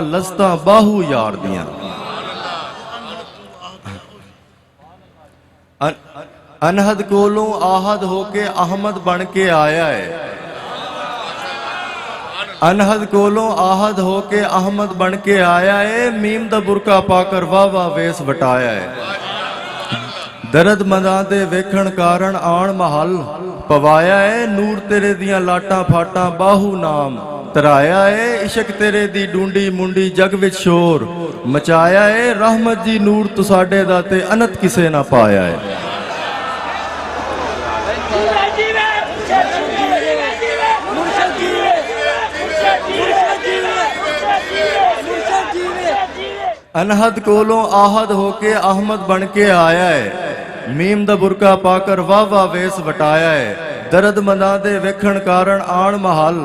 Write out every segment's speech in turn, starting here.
लस्ता बाहू यार दियां अनहद कोलों आहद होके अहमद बन के आया है। अनहद कोलों आहद होके अहमद बन के आया है। मीम दा बुरका पाकर वाह वाह वेस वटाया है। दर्द मदां दे वेखण कारण आण महल पवाया है। नूर तेरे दियां लाटां फाटां बाहू नाम तराया है। इश्क तेरे दी डूंडी मुंडी जग विच शोर मचाया है। रहमत जी नूर तू साडे दा ते अनत किसे ना पाया है। अनहद कोलों आहद होके अहमद बन के आया है। मीम दा बुरका पाकर वाह वाह वेस वटाया है। दर्द मदां दे वेखण कारण आण महल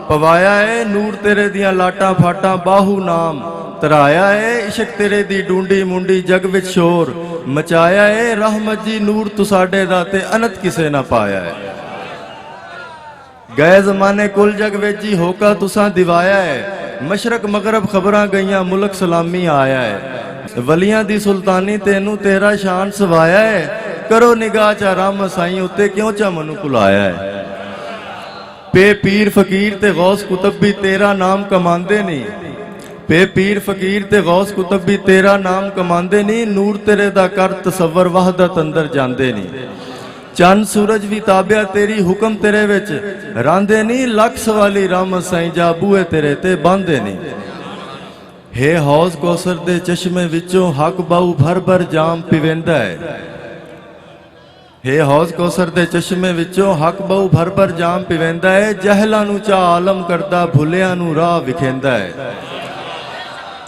पवाया है। नूर तेरे दियां लाटां फाटां बाहू नाम तराया है। इश्क तेरे दी डूंडी मुंडी जग विच शोर मचाया है। रहमत जी नूर तू साडे दा ते अनत किसे ना पाया है। गए जमाने कुल जग विच जी होका तुसां दिवाया है। मशरक मगरब खबरां गईयां मुल्क सलामी आया है। वलियां दी सुल्तानी तेनू तेरा शान सवाया है। करो निगाह चा राम साईं उत्ते क्यों चा मनु भुलाया है। पे पीर फकीर ते गौस कुतुब भी तेरा नाम कमांदे नहीं। पे पीर फकीर ते गौस कुतुब भी तेरा नाम कमांदे नहीं। नूर तेरे दा कर तसव्वुर वहदत अंदर जांदे नहीं। चंद सूरज भी ताबिया तेरी हुक्म तेरे विच रांदे नहीं। लख सवाली राम साईं जा बूए तेरे ते बांधे नहीं। हे हौज कौसर दे चश्मे विचों हक बाऊ भर भर जाम पिवेंदा है। हे हौज कौसर दे चश्मे विचों हक बाऊ भर भर जाम पिवेंदा है। जहलां नूं चा आलम करदा भुलियां नूं राह विखेंदा है।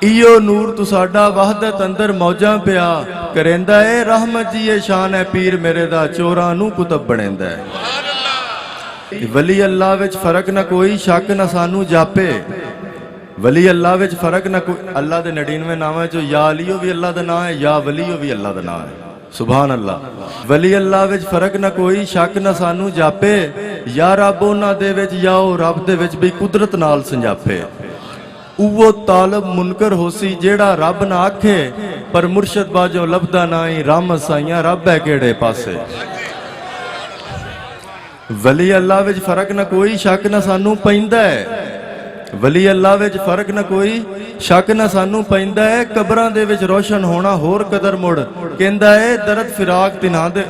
इयो नूर तू साडा वहदत अंदर मौजां पिया करेंदा है। रहमत जी ये शान है पीर मेरे दा चोरां नूं कुतब बनेंदा है। वली अल्लाह विच फर्क ना कोई शक ना सानू जापे। वली अल्लाह विच फर्क ना कोई। अल्लाह दे 99 नावां चो या अलीओ भी अल्लाह दा नाम है या वलीओ भी अल्लाह दा नाम है। सुभान अल्लाह। वली अल्लाह विच फर्क ना कोई शक ना सानू जापे। या रब उन्हां दे विच या ओ रब दे विच भी कुदरत नाल संजापे। उवो तालब मुनकर होसी जेड़ा रब ना आखे पर मुर्शद बाजों लभदा नाई। राम साइयां रब है केड़े पासे। वली अल्लाह विच फर्क ना कोई शक ना सानू पैंदा है। वली अल्लाह विच फर्क ना कोई शक ना सानू पैंदा है। कबरां दे विच रोशन होना होर कदर मुड़ कहंदा है। दर्द फिराक तिन्हां दे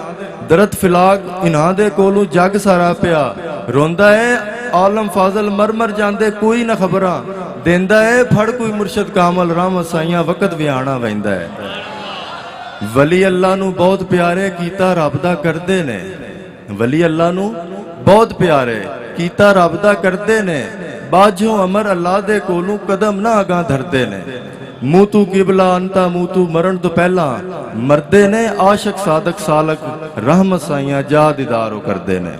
दर्द फिलाक इन्हां दे कोलों जग सारा पिया रोंदा है। आलम फाजल मर मर जांदे कोई ना खबरां देंदा है। फड़ कोई मुर्शद कामल राम साइयां वकत भी आना वैंदा है। वली अल्लाह नू बहुत प्यारे कीता रब दा करदे ने। वली अल्लाह नू बहुत प्यारे कीता रब दा करदे ने। बाजों अमर अल्लाह दे कोलों कदम ना अगां धरदे ने। मूं तू किबला अंता मूं तू मरण तो पहला मरदे ने। आशक सादक सालक रहमत साइयां जा दीदारो करदे ने।